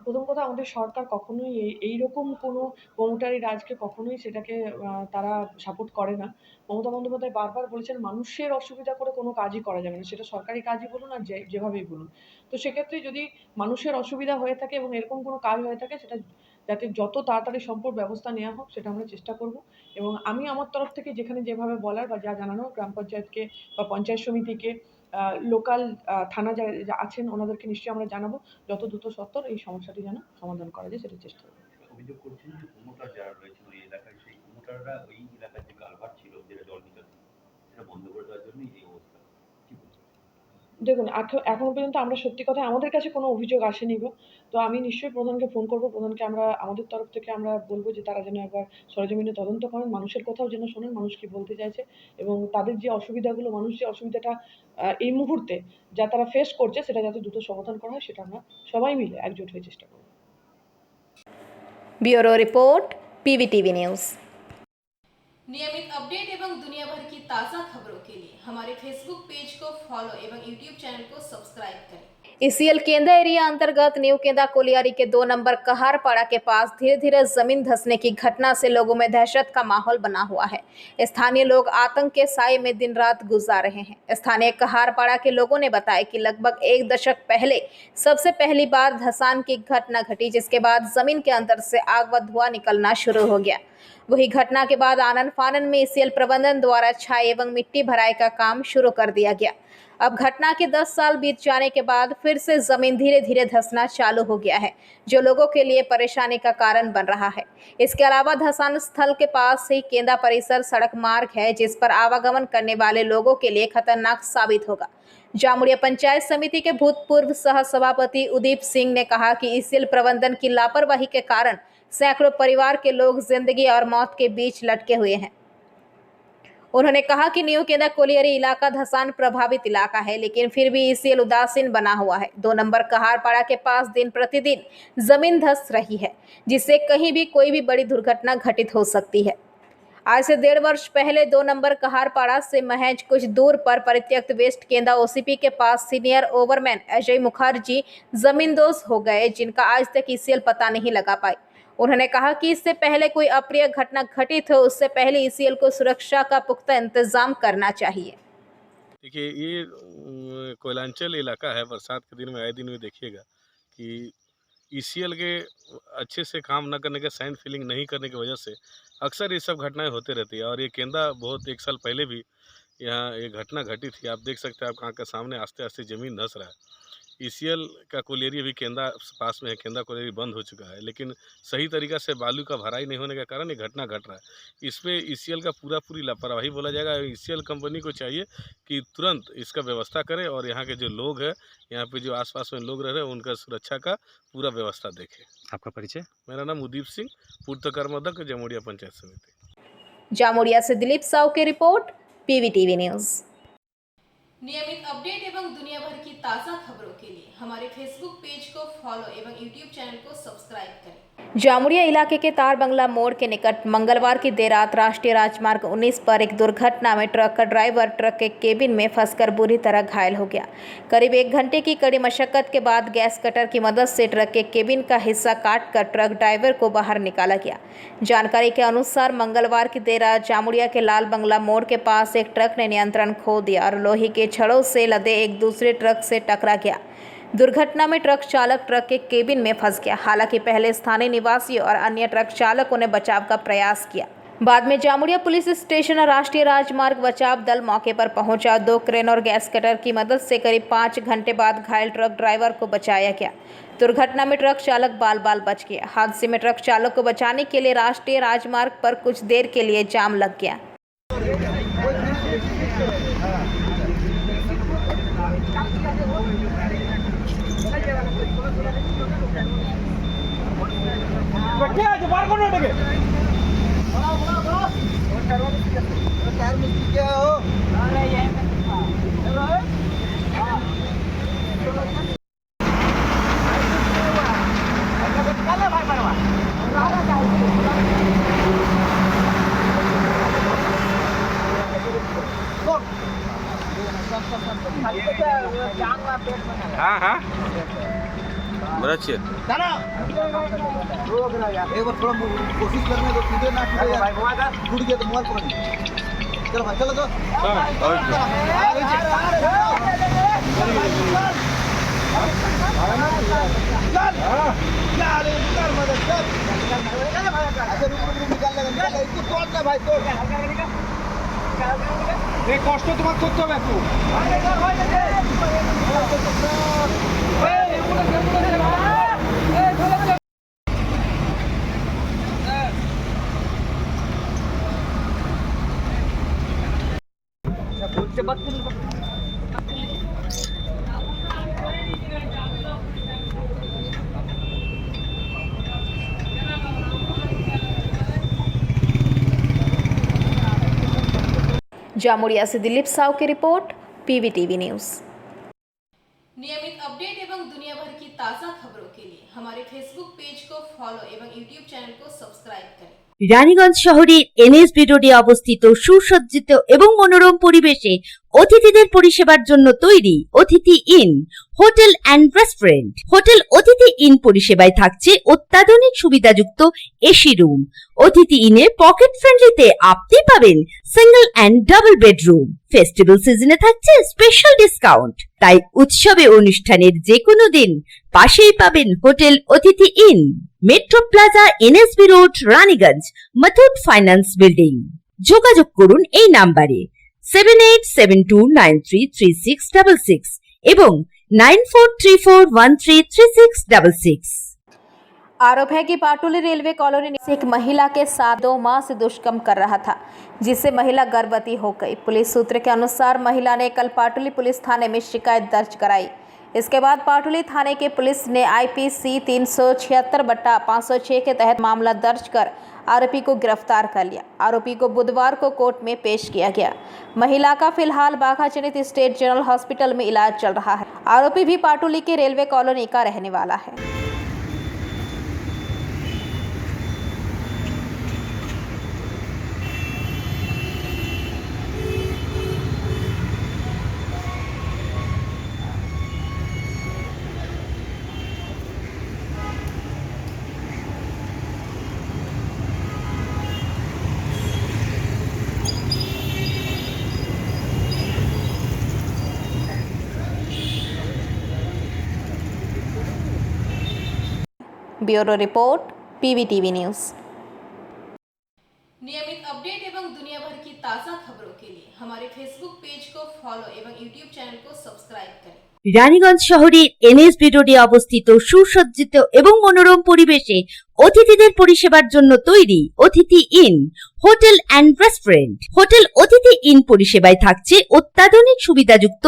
প্রথম কথা, আমাদের সরকার কখনোই এইরকম কোনো প্রমোটারি রাজকে কখনোই সেটাকে তারা সাপোর্ট করে না। মমতা বন্দ্যোপাধ্যায় বারবার বলেছেন মানুষের অসুবিধা করে কোনো কাজই করা যাবে না, সেটা সরকারি কাজই বলুন আর যেভাবেই বলুন। তো সেক্ষেত্রে যদি মানুষের অসুবিধা হয়ে থাকে এবং এরকম কোনো কাজ হয়ে থাকে, সেটা যাতে যত তাড়াতাড়ি সম্ভব ব্যবস্থা নেওয়া হোক, সেটা আমরা চেষ্টা করব। এবং আমি আমার তরফ থেকে যেখানে যেভাবে বলার বা যা জানানো, গ্রাম পঞ্চায়েতকে বা পঞ্চায়েত সমিতিকে, লোকাল থানা যা আছেন ওনাদেরকে নিশ্চয়ই আমরা জানাবো, যত দ্রুত সত্বর এই সমস্যাটি যেন সমাধান করা যায় সেটা চেষ্টা করব।
অভিযোগ করছেন যে প্রমোটার যারা রয়েছেন ওই এলাকায়, সেই প্রমোটাররা ওই এলাকার যে কালভার্ট ছিল, যেটা জল নিকাশি, সেটা বন্ধ করে দেওয়ার জন্যই এই অবস্থা।
দেখুন, এখনো পর্যন্ত আমরা সত্যি কথা, আমাদের কাছে কোনো অভিযোগ আসেনি গো। তো আমি নিশ্চয়ই প্রধানকে ফোন করব। প্রধানকে আমরা আমাদের তরফ থেকে আমরা বলবো যে তারা যেন একবার সরেজমিনে তদন্ত করেন, মানুষের কথাও যেন শোনেন, মানুষ কী বলতে চাইছে এবং তাদের যে অসুবিধাগুলো, মানুষ যে অসুবিধাটা এই মুহূর্তে যা তারা ফেস করছে, সেটা যাতে দ্রুত সমাধান করা হয়, সেটা আমরা সবাই মিলে একজোট হয়ে চেষ্টা করব।
Bureau report, PVTV news.
नियमित अपडेट एवं दुनिया भर की ताज़ा खबरों के लिए हमारे फेसबुक पेज को फॉलो एवं यूट्यूब चैनल को सब्सक्राइब करें। ECL केंद्र एरिया अंतर्गत न्यू केंदा कोलियारी के 2 नंबर कहारपाड़ा के पास धीरे धीरे जमीन धंसने की घटना से लोगों में दहशत का माहौल बना हुआ है। स्थानीय लोग आतंक के साए में दिन रात गुजार रहे हैं। स्थानीय कहारपाड़ा के लोगों ने बताया कि लगभग 1 दशक पहले सबसे पहली बार धंसान की घटना घटी, जिसके बाद जमीन के अंदर से आग व धुआं निकलना शुरू हो गया। वही घटना के बाद आनन फानन में ECL प्रबंधन द्वारा छाई एवं मिट्टी भराई का काम शुरू कर दिया गया। अब घटना के 10 साल बीत जाने के बाद फिर से जमीन धीरे धीरे धंसना चालू हो गया है, जो लोगों के लिए परेशानी का कारण बन रहा है। इसके अलावा धंसान स्थल के पास ही केंदा परिसर सड़क मार्ग है, जिस पर आवागमन करने वाले लोगों के लिए खतरनाक साबित होगा। जामुड़िया पंचायत समिति के भूतपूर्व सह सभापति उदीप सिंह ने कहा कि ECL प्रबंधन की लापरवाही के कारण सैकड़ों परिवार के लोग जिंदगी और मौत के बीच लटके हुए हैं। उन्होंने कहा कि न्यू केंदा कोलियारी इलाका धंसान प्रभावित इलाका है, लेकिन फिर भी ECL उदासीन बना हुआ है। 2 नंबर कहारपाड़ा के पास दिन प्रतिदिन जमीन धंस रही है, जिससे कहीं भी कोई भी बड़ी दुर्घटना घटित हो सकती है।
आज से 1.5 वर्ष पहले 2 नंबर कहारपाड़ा से महज कुछ दूर पर परित्यक्त वेस्ट केंदा ओसीपी के पास सीनियर ओवरमैन अजय मुखर्जी जमींदोज हो गए, जिनका आज तक ईसीएल पता नहीं लगा पाई। उन्होंने कहा कि इससे पहले कोई अप्रिय घटना घटित हो, उससे पहले ईसीएल को सुरक्षा का पुख्ता इंतजाम करना चाहिए।
देखिए, ये कोयलांचल इलाका है। बरसात के दिन में आए दिन में देखिएगा कि ईसीएल के अच्छे से काम न करने के, साइन फिलिंग नहीं करने की वजह से अक्सर ये सब घटनाएं होते रहती है। और ये केंदा बहुत 1 साल पहले भी यहाँ एक घटना घटी थी। आप देख सकते हैं, आपका आँख के सामने आस्ते आस्ते ज़मीन धंस रहा है। ईसीएल का कोलियरी भी केंदा पास में है, केंदा कोलियरी बंद हो चुका है, लेकिन सही तरीक़ा से बालू का भराई नहीं होने के कारण ये घटना घट रहा है। इसमें ईसीएल का पूरी लापरवाही बोला जाएगा। ईसीएल कंपनी को चाहिए कि तुरंत इसका व्यवस्था करे और यहाँ के जो लोग हैं, यहाँ पे जो आसपास में लोग रह रहे हैं, उनका सुरक्षा का पूरा व्यवस्था देखे।
आपका परिचय?
मेरा नाम उदीप सिंह, पूर्व कर्मोदक, जामुड़िया पंचायत समिति।
जामुड़िया से दिलीप साहू की रिपोर्ट, पीवीटीवी न्यूज़।
नियमित अपडेट एवं दुनिया भर की ताज़ा खबरों के लिए हमारे फेसबुक पेज को फॉलो एवं यूट्यूब चैनल को सब्सक्राइब करें।
जामुड़िया इलाके के तार बंगला मोड़ के निकट मंगलवार की देर रात राष्ट्रीय राजमार्ग 19 पर एक दुर्घटना में ट्रक का ड्राइवर ट्रक के केबिन में फंसकर बुरी तरह घायल हो गया। करीब 1 घंटे की कड़ी मशक्कत के बाद गैस कटर की मदद से ट्रक के केबिन का हिस्सा काटकर ट्रक ड्राइवर को बाहर निकाला गया। जानकारी के अनुसार मंगलवार की देर रात जामुड़िया के लाल बंगला मोड़ के पास एक ट्रक ने नियंत्रण खो दिया और लोहे के छड़ों से लदे एक दूसरे ट्रक से टकरा गया। दुर्घटना में ट्रक चालक ट्रक के केबिन में फंस गया। हालांकि पहले स्थानीय निवासियों और अन्य ट्रक चालकों ने बचाव का प्रयास किया। बाद में जामुड़िया पुलिस स्टेशन और राष्ट्रीय राजमार्ग बचाव दल मौके पर पहुंचा। 2 क्रेन और गैस कटर की मदद से करीब 5 घंटे बाद घायल ट्रक ड्राइवर को बचाया गया। दुर्घटना में ट्रक चालक बाल बाल बच गया। हादसे में ट्रक चालक को बचाने के लिए राष्ट्रीय राजमार्ग पर कुछ देर के लिए जाम लग गया।
हाँ हाँ, बराबर।
एक बार थोड़ा कोशिश करने दो, सीधे ना टूट गया तो मोबाइल पकड़। चलो भाई, चलो तो।
কষ্ট তোমার করতে হবে একটু।
जामुड़िया से दिलीप साहू की रिपोर्ट, पीवीटीवी न्यूज़।
नियमित अपडेट एवं दुनिया भर की ताज़ा खबरों के लिए हमारे फेसबुक पेज को फॉलो एवं यूट्यूब चैनल को सब्सक्राइब करें।
রানীগঞ্জ শহরের এনএসবি রোডে অবস্থিত সুসজ্জিত এবং মনোরম পরিবেশে অতিথিদের পরিষেবার জন্য তৈরি অতিথি in hotel and restaurant. Hotel অতিথি ইন পরিষেবায় থাকছে অত্যাধুনিক সুবিধাযুক্ত এসি রুম। অতিথি ইনে পকেট ফ্রেন্ডলিতে আপনি পাবেন single and double bedroom. Festival সিজনে থাকছে স্পেশাল ডিসকাউন্ট। তাই উৎসবে অনুষ্ঠানের যে কোনো দিন পাশেই পাবেন হোটেল অতিথি in, metro plaza, NSB road, Raniganj, Muthoot finance building. যোগাযোগ করুন এই নাম্বারে 7872933666 এবং 9434133666।
आरोप है कि पाटुली रेलवे कॉलोनी से एक महिला के साथ 2 माह से दुष्कर्म कर रहा था, जिससे महिला गर्भवती हो गई। पुलिस सूत्र के अनुसार महिला ने कल पाटुली पुलिस थाने में शिकायत दर्ज कराई। इसके बाद पाटुली थाने के पुलिस ने आईपीसी 376/506 के तहत मामला दर्ज कर आरोपी को गिरफ्तार कर लिया। आरोपी को बुधवार को कोर्ट में पेश किया गया। महिला का फिलहाल बाघा चनित स्टेट जनरल हॉस्पिटल में इलाज चल रहा है। आरोपी भी पाटुली के रेलवे कॉलोनी का रहने वाला है। Bureau report PVTV news.
नियमित अपडेट एवं दुनिया भर की ताज़ा खबरों के लिए हमारे फेसबुक पेज को फॉलो एवं यूट्यूब चैनल को सब्सक्राइब करें।
রানীগঞ্জ শহরের NSB রোডে অবস্থিত সুসজ্জিত এবং মনোরম পরিবেশে অতিথিদের পরিষেবার জন্য তৈরি অতিথি in hotel and restaurant. Hotel অতিথি ইন পরিষেবায় থাকছে অত্যাধুনিক সুবিধাযুক্ত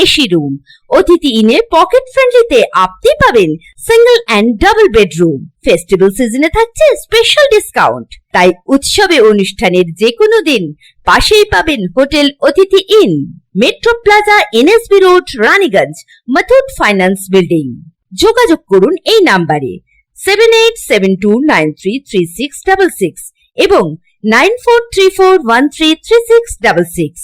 এসি রুম। অতিথি ইনে পকেট ফ্রেন্ডলিতে আপনি পাবেন single and double bedroom. Festival সিজনে থাকছে স্পেশাল ডিসকাউন্ট। তাই উৎসবে অনুষ্ঠানের যে কোনো দিন পাশেই পাবেন হোটেল অতিথি in, metro plaza, NSB road, Raniganj, Muthoot finance building. যোগাযোগ করুন এই নাম্বারে 7872933666 এবং 9434133666।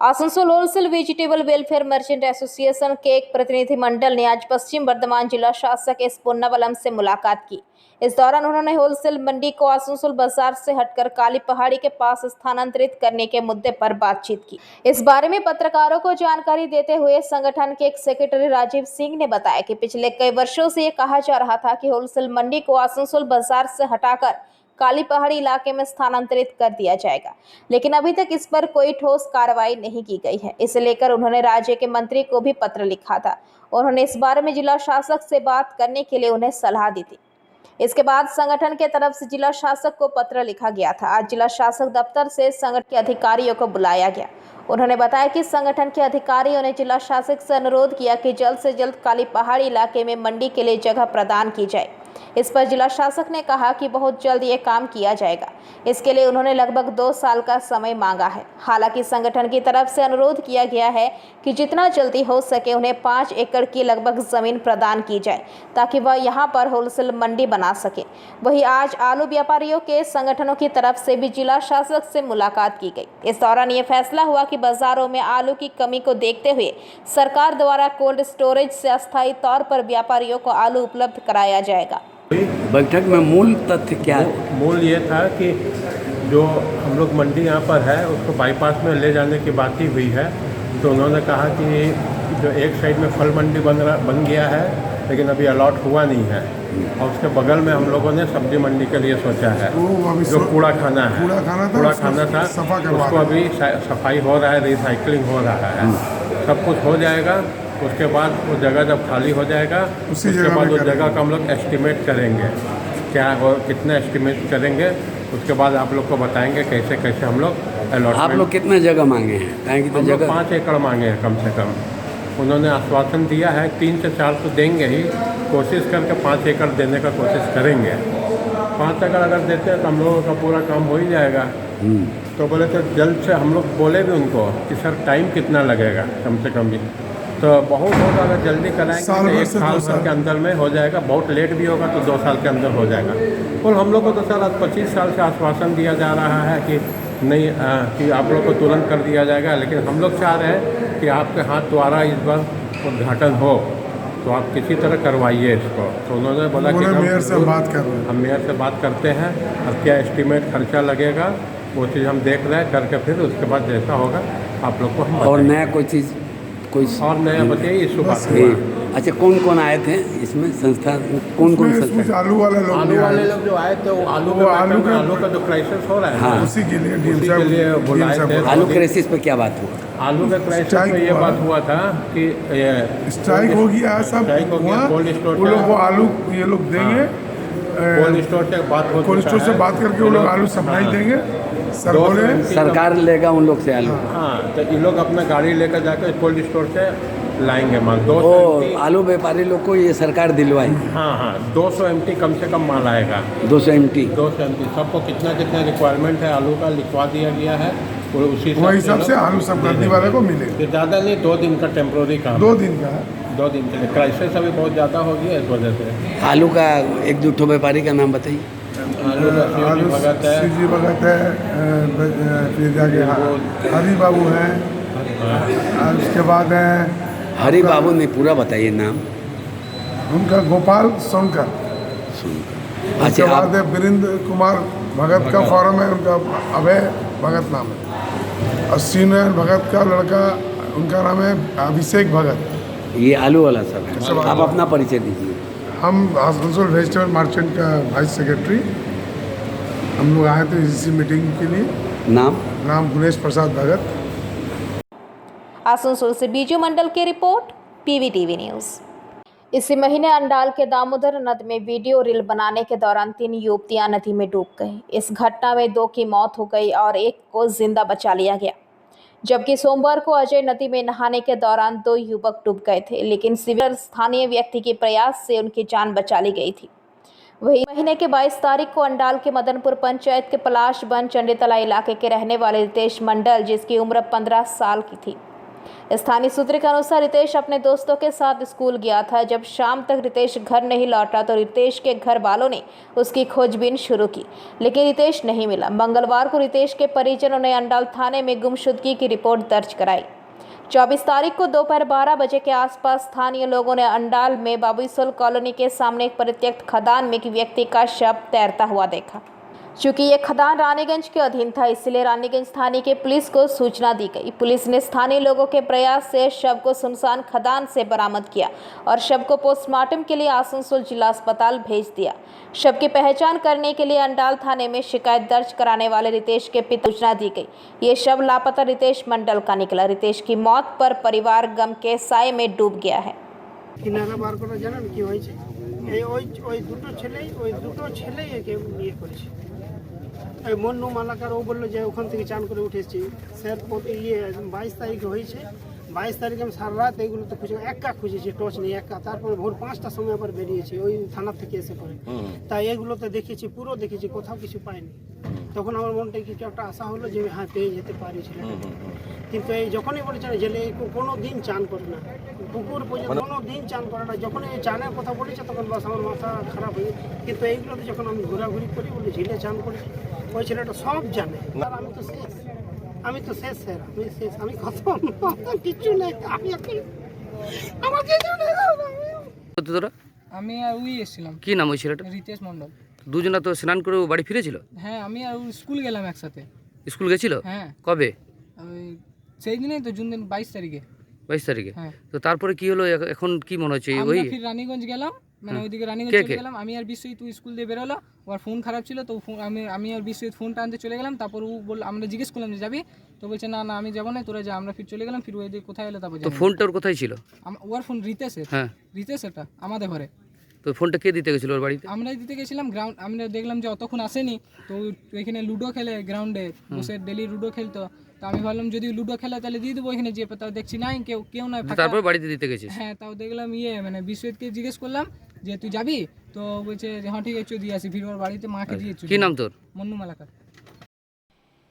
Asansol wholesale vegetable welfare merchant association के एक प्रतिनिधिमंडल ने आज पश्चिम वर्धमान जिला शासक एस पुन्नावलम से मुलाकात की। इस दौरान उन्होंने होलसेल मंडी को आसनसोल बाजार से हटकर काली पहाड़ी के पास स्थानांतरित करने के मुद्दे पर बातचीत की। इस बारे में पत्रकारों को जानकारी देते हुए संगठन के एक सेक्रेटरी राजीव सिंह ने बताया कि पिछले कई वर्षों से ये कहा जा रहा था कि होलसेल मंडी को आसनसोल बाजार से हटाकर काली पहाड़ी इलाके में स्थानांतरित कर दिया जाएगा, लेकिन अभी तक इस पर कोई ठोस कार्रवाई नहीं की गई है। इसे लेकर उन्होंने राज्य के मंत्री को भी पत्र लिखा था। उन्होंने इस बारे में जिला शासक से बात करने के लिए उन्हें सलाह दी थी। इसके बाद संगठन के तरफ से जिला शासक को पत्र लिखा गया था। आज जिला शासक दफ्तर से संगठन के अधिकारियों को बुलाया गया। उन्होंने बताया कि संगठन के अधिकारियों ने जिला शासक से अनुरोध किया कि जल्द से जल्द काली पहाड़ी इलाके में मंडी के लिए जगह प्रदान की जाए। इस पर जिला शासक ने कहा कि बहुत जल्द ये काम किया जाएगा। इसके लिए उन्होंने लगभग 2 साल का समय मांगा है। हालांकि संगठन की तरफ से अनुरोध किया गया है कि जितना जल्दी हो सके उन्हें 5 एकड़ की लगभग ज़मीन प्रदान की जाए ताकि वह यहाँ पर होलसेल मंडी बना सके। वहीं आज आलू व्यापारियों के संगठनों की तरफ से भी जिला शासक से मुलाकात की गई। इस दौरान ये फैसला हुआ कि बाजारों में आलू की कमी को देखते हुए सरकार द्वारा कोल्ड स्टोरेज से अस्थायी तौर पर व्यापारियों को आलू उपलब्ध कराया जाएगा।
बैठक में मूल तथ्य क्या है?
मूल ये था कि जो हम लोग मंडी यहाँ पर है उसको बाईपास में ले जाने की बात ही हुई है। तो उन्होंने कहा कि जो एक साइड में फल मंडी बन गया है लेकिन अभी अलॉट हुआ नहीं है, और उसके बगल में हम लोगों ने सब्जी मंडी के लिए सोचा है। जो कूड़ा खाना है, कूड़ा खाना था उसको अभी सफाई हो रहा है, रिसाइकलिंग हो रहा है, सब कुछ हो जाएगा। उसके बाद वो जगह जब खाली हो जाएगा उसके बाद उस जगह का हम लोग एस्टिमेट करेंगे, क्या और कितना एस्टिमेट करेंगे, उसके बाद आप लोग को बताएंगे कैसे कैसे हम लोग अलॉटमेंट।
आप लोग कितना जगह मांगे हैं?
हम लोग 5 एकड़ मांगे हैं कम से कम। उन्होंने आश्वासन दिया है 3 से 4 तो देंगे ही, कोशिश करके 5 एकड़ देने का कोशिश करेंगे। 5 एकड़ अगर देते हैं तो हम लोगों का पूरा काम हो ही जाएगा। तो बोले तो जल्द से हम लोग बोले भी उनको कि सर टाइम कितना लगेगा कम से कम भी, तो बहुत होगा अगर जल्दी कराएंगे तो 1 साल भर के अंदर में हो जाएगा। बहुत लेट भी होगा तो 2 साल के अंदर हो जाएगा। और हम लोग को तो सर आज 25 साल से आश्वासन दिया जा रहा है कि नहीं कि आप लोग को तुरंत कर दिया जाएगा, लेकिन हम लोग चाह रहे हैं कि आपके हाथ द्वारा इस बार उद्घाटन हो तो आप किसी तरह करवाइए इसको। तो उन्होंने बोला कि मेयर से बात कर रहे हैं, हम मेयर से बात करते हैं और क्या एस्टिमेट खर्चा लगेगा वो चीज़ हम देख रहे हैं, करके फिर उसके बाद जैसा होगा आप लोग को हम
और नया कोई चीज़ कोई
और नया बताइए इस बात।
अच्छा, कौन कौन आए थे इसमें? संस्था कौन संस्था?
आलू वाले लोग जो आए थे वो आलू का जो क्राइसिस हो रहा है उसी के लिए बुलाए थे।
आलू क्राइसिस पे क्या बात हुआ?
आलू का क्राइसिस में ये बात हुआ था कि
स्ट्राइक हो गया, सब
कोल्ड स्टोर
वो लोग वो आलू ये लोग देंगे,
कोल्ड स्टोर से
बात करके वो लोग आलू सप्लाई देंगे।
सरकार लेगा उन लोग से आलू?
हाँ, तो ये लोग अपना गाड़ी लेकर जाकर कोल्ड स्टोर से लाएंगे माल।
आलू व्यापारी लोग को ये सरकार दिलवाई?
हाँ 200 MT कम से कम माल आएगा।
200 MT
सबको कितना रिक्वायरमेंट है आलू का लिखवा दिया गया है, और उसी
हिसाब से आलू सब गद्दी वाले को मिले।
ज़्यादा नहीं, 2 दिन का टेम्प्रोरी काम,
2 दिन का है।
2 दिन के लिए क्राइसिस अभी बहुत ज़्यादा हो गया इस वजह से।
आलू का 1-2 व्यापारी का नाम बताइए।
आलू भगत है,
शिवजी भगत है, फिर जाके हरी बाबू हैं, उसके बाद है
हरी बाबू ने पूरा बताइए नाम
उनका, गोपाल सोनकर। उसके बाद है वीरेंद्र कुमार भगत का फॉर्म है, उनका अभय भगत नाम है। और सीनियर भगत का लड़का उनका नाम है अभिषेक भगत।
ये आलू वाला सब है। आप अपना परिचय दीजिए।
हम आसनसोल वेजिटेबल मार्चेंट का वाइस सेक्रेटरी। हम लोग आए थे इसी मीटिंग के लिए। नाम गुणेश प्रसाद भगत।
आसनसोल से बीजू मंडल की रिपोर्ट, PVTV न्यूज़। इसी महीने अंडाल के दामोदर नद में वीडियो रील बनाने के दौरान 3 युवतियां नदी में डूब गईं। इस घटना में 2 की मौत हो गई और 1 को जिंदा बचा लिया गया, जबकि सोमवार को अजय नदी में नहाने के दौरान 2 युवक डूब गए थे, लेकिन सिविल स्थानीय व्यक्ति के प्रयास से उनकी जान बचा ली गई थी। वही महीने के 22 तारीख को अंडाल के मदनपुर पंचायत के पलाशबंद चंडीतला इलाके के रहने वाले रितेश मंडल, जिसकी उम्र 15 साल की थी। स्थानीय सूत्र के अनुसार रितेश अपने दोस्तों के साथ स्कूल गया था। जब शाम तक रितेश घर नहीं लौटा तो रितेश के घर वालों ने उसकी खोजबीन शुरू की, लेकिन रितेश नहीं मिला। मंगलवार को रितेश के परिजनों ने अंडाल थाने में गुमशुदगी की रिपोर्ट दर्ज कराई। 24 तारीख को दोपहर 12 बजे के आसपास स्थानीय लोगों ने अंडाल में बाबूसोल कॉलोनी के सामने एक परित्यक्त खदान में एक व्यक्ति का शव तैरता हुआ देखा। चूंकि ये खदान रानीगंज के अधीन था, इसलिए रानीगंज थाने की पुलिस को सूचना दी गई। पुलिस ने स्थानीय लोगों के प्रयास से शव को सुनसान खदान से बरामद किया और शव को पोस्टमार्टम के लिए आसनसोल जिला अस्पताल भेज दिया। शव की पहचान करने के लिए अंडाल थाने में शिकायत दर्ज कराने वाले रितेश के पिता को सूचना दी गई। ये शव लापता रितेश मंडल का निकला। रितेश की मौत पर परिवार गम के साए में डूब गया है।
কিনারা বার করা জানেন কি হয়েছে? এই ওই দুটো ছেলে একে বিয়ে করেছে। এই মন্নু মালাকার ও বললো যে ওখান থেকে চান করে উঠেছি স্যার। 22 তারিখে হয়েছে। 22 তারিখে আমি সারা রাত এগুলো তো খুঁজে একা খুঁজেছি, টর্চ নিয়ে একা। তারপরে ভোর 5টার সময় আবার বেরিয়েছি ওই থানা থেকে এসে পরে। তাই এগুলোতে দেখেছি, পুরো দেখেছি, কোথাও কিছু পাইনি। তখন আমার মনটায় কিছু একটা আশা হলো যে হ্যাঁ পেয়ে যেতে পারি ছেলেটাকে। কিন্তু এই যখনই বলেছে না জেলে কোনো দিন চান করে না, পুকুর পর্যন্ত কোনো দিন চান করে না। যখন এই চানের কথা বলেছে তখন বাস আমার মাথা খারাপ হয়ে। কিন্তু এইগুলোতে যখন আমি ঘোরাঘুরি করি বলে ঝিলে চান করেছি, ওই ছেলেটা সব জানে। আর আমি তো শেষ স্যার, আমি শেষ, আমি খতম, কিচ্ছু নেই। আমি এখন আমার কিছু নেই।
আমি আর ওই এসেছিলাম।
কি নাম ওই ছেলেটা?
রিতেশ মন্ডল।
দুজনা তো স্নান করে বাড়ি ফিরেছিল?
হ্যাঁ, আমি আর স্কুল গেলাম একসাথে।
স্কুল গেছিল?
হ্যাঁ।
কবে?
ওই সেই দিনেই তো, জুন 22 তারিখে।
22 তারিখে?
হ্যাঁ।
তো তারপরে কি হলো এখন কি মনে হচ্ছে? ওই
ফির রানীগঞ্জ গেলাম, মানে ওইদিকে রানীগঞ্জ চলে গেলাম। আমি আর বিশ্বজিৎ স্কুল দিয়ে বেরোলো, ওর ফোন খারাপ ছিল তো আমি আর বিশ্বজিৎ ফোনটা আনতে চলে গেলাম। তারপর ও বলল, আমরা জিজ্ঞেস করলাম যে যাবি? তো বলছে না আমি যাবো না, তোরা যা। আমরা ফির চলে গেলাম। ফির ওইদিকে কোথায় এলো তারপর।
তো ফোনটা ওর কোথায় ছিল?
ওর ফোন রিতেশের।
হ্যাঁ,
রিতেশেরটা আমাদের ঘরে।
তো ফোনটা কে দিতে গেছিল ওর বাড়িতে?
আমরাই দিতে গেছিলাম। আমরা দেখলাম যে অতক্ষণ আসেনি, তো ওইখানে লুডো খেলে গ্রাউন্ডে বসে, ডেলি লুডো খেলতো। তো আমি ভাবলাম যদি লুডো খেলে তাহলে দিয়ে দেবো এখানে, যে তাও দেখছি নাই কেউ নাই।
তারপর বাড়িতে দিতে গেছিস?
হ্যাঁ, তাও দেখলাম মানে বিশ্বজিৎকে জিজ্ঞেস করলাম যে তুই যাবি? তো বলছে যে হ্যাঁ ঠিক আছে দিয়ে আসি। ফির ওর বাড়িতে মাকে দিয়েছি।
কি নাম তোর?
মন্নু মালাকার।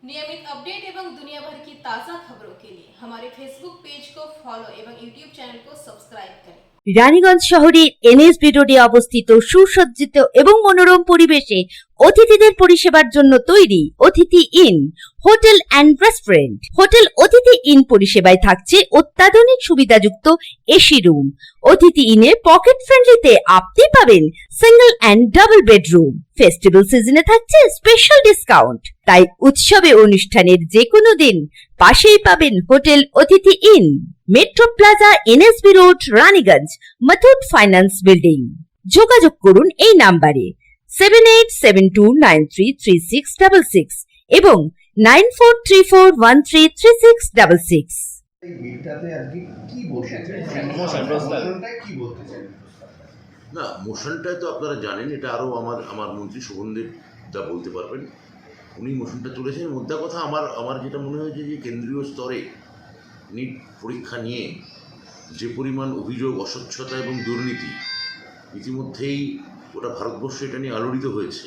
नियमित अपडेट एवं दुनिया भर की ताज़ा खबरों के लिए हमारे फेसबुक पेज को फॉलो एवं यूट्यूब चैनल को सब्सक्राइब करें।
রানীগঞ্জ শহরের NSB রোডে অবস্থিত সুসজ্জিত এবং মনোরম পরিবেশে অতিথিদের পরিষেবার জন্য তৈরি অতিথি in hotel and restaurant. Hotel অতিথি ইন পরিষেবায় থাকছে অত্যাধুনিক সুবিধাযুক্ত এসি রুম। অতিথি ইনে পকেট ফ্রেন্ডলিতে আপনি পাবেন single and double bedroom. Festival সিজনে থাকছে স্পেশাল ডিসকাউন্ট। তাই উৎসবে অনুষ্ঠানের যে কোনো দিন পাশেই পাবেন হোটেল অতিথি in, metro plaza, NSB road, Raniganj, Muthoot finance building. যোগাযোগ করুন এই নাম্বারে 7872933666 এবং 9434133666।
এই মিটটাতে আজকে কি বলতে চাই? কি বলতে চাই?
না, মোশনটায় তো আপনারা জানেন, এটা আরও আমার মন্ত্রী শোভনদেব যা বলতে পারবেন। উনি মোশনটা তুলেছেন। মোদ্দা কথা আমার যেটা মনে হয়েছে যে কেন্দ্রীয় স্তরে নিট পরীক্ষা নিয়ে যে পরিমাণ অভিযোগ, অস্বচ্ছতা এবং দুর্নীতি, ইতিমধ্যেই গোটা ভারতবর্ষ এটা নিয়ে আলোড়িত হয়েছে।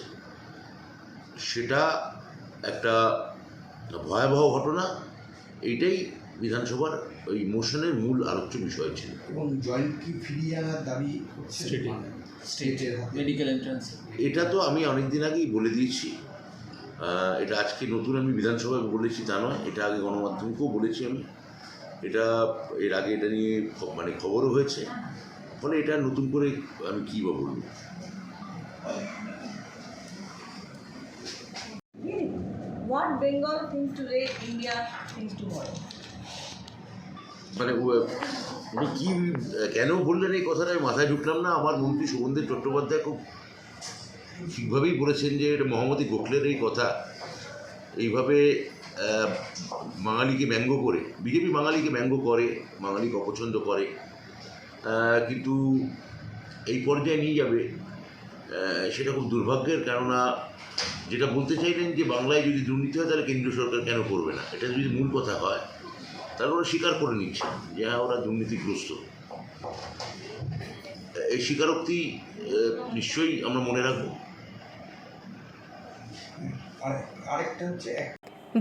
সেটা একটা ভয়াবহ ঘটনা। এইটাই বিধানসভার ওই মোশনের মূল আলোচ্য বিষয় ছিল।
এবং জয়েন্ট কি ফিরিয়ে আনার দাবি হচ্ছে স্টেটের মেডিকেল এন্ট্রান্স।
এটা তো আমি অনেক দিন আগেই বলে দিয়েছি। এটা আজকে নতুন আমি বিধানসভায় বলেছি তা নয়, এটা আগে গণমাধ্যমকেও বলেছি আমি। এটা এর আগে এটা নিয়ে খবরও হয়েছে। ফলে এটা নতুন করে আমি কী বা বলব।
What Bengal thinks today, India thinks tomorrow.
উনি কি কেন বললেন এই কথাটা আমি মাথায় ঢুকলাম না। আমার মন্ত্রী শোভনদেব চট্টোপাধ্যায় খুব ঠিকভাবেই বলেছেন যে এটা মহামতি গোখলের এই কথা এইভাবে বাঙালিকে ব্যঙ্গ করে, বিজেপি বাঙালিকে ব্যঙ্গ করে, বাঙালিকে অপছন্দ করে, কিন্তু এই পর্যায়ে নিয়ে যাবে সেটা খুব দুর্ভাগ্যের। কেননা যেটা বলতে চাইলেন যে বাংলায় যদি দুর্নীতি হয় তাহলে কেন্দ্রীয় সরকার কেন করবে না, এটা যদি মূল কথা হয় তাহলে ওরা স্বীকার করে নিচ্ছে যে হ্যাঁ ওরা দুর্নীতিগ্রস্ত। এই স্বীকারোক্তি নিশ্চয়ই আমরা মনে রাখবো।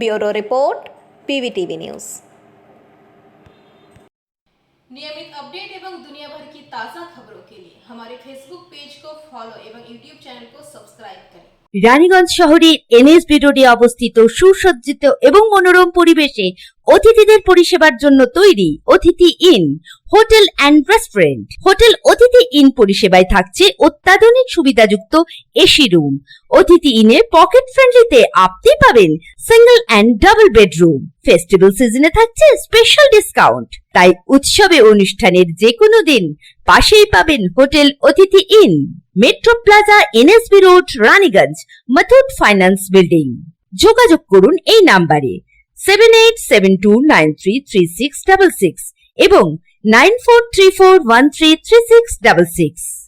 Bureau report PVTV news.
नियमित अपडेट एवं दुनिया भर की ताज़ा खबरों के लिए हमारे फेसबुक पेज को फॉलो एवं यूट्यूब चैनल को सब्सक्राइब करें।
রানীগঞ্জ শহরের NSB রোডে অবস্থিত সুসজ্জিত এবং মনোরম পরিবেশে অতিথিদের পরিষেবার জন্য তৈরি অতিথি in hotel and restaurant. Hotel অতিথি ইন পরিষেবায় থাকছে অত্যাধুনিক সুবিধাযুক্ত এসি রুম। অতিথি ইনে পকেট ফ্রেন্ডলিতে আপনি পাবেন single and double bedroom. Festival সিজনে থাকছে স্পেশাল ডিসকাউন্ট। তাই উৎসবে অনুষ্ঠানের যে কোনো দিন পাশেই পাবেন হোটেল অতিথি in, metro plaza, NSB road, Raniganj, Muthoot finance building. যোগাযোগ করুন এই নাম্বারে 7872933666 এবং 9434133666।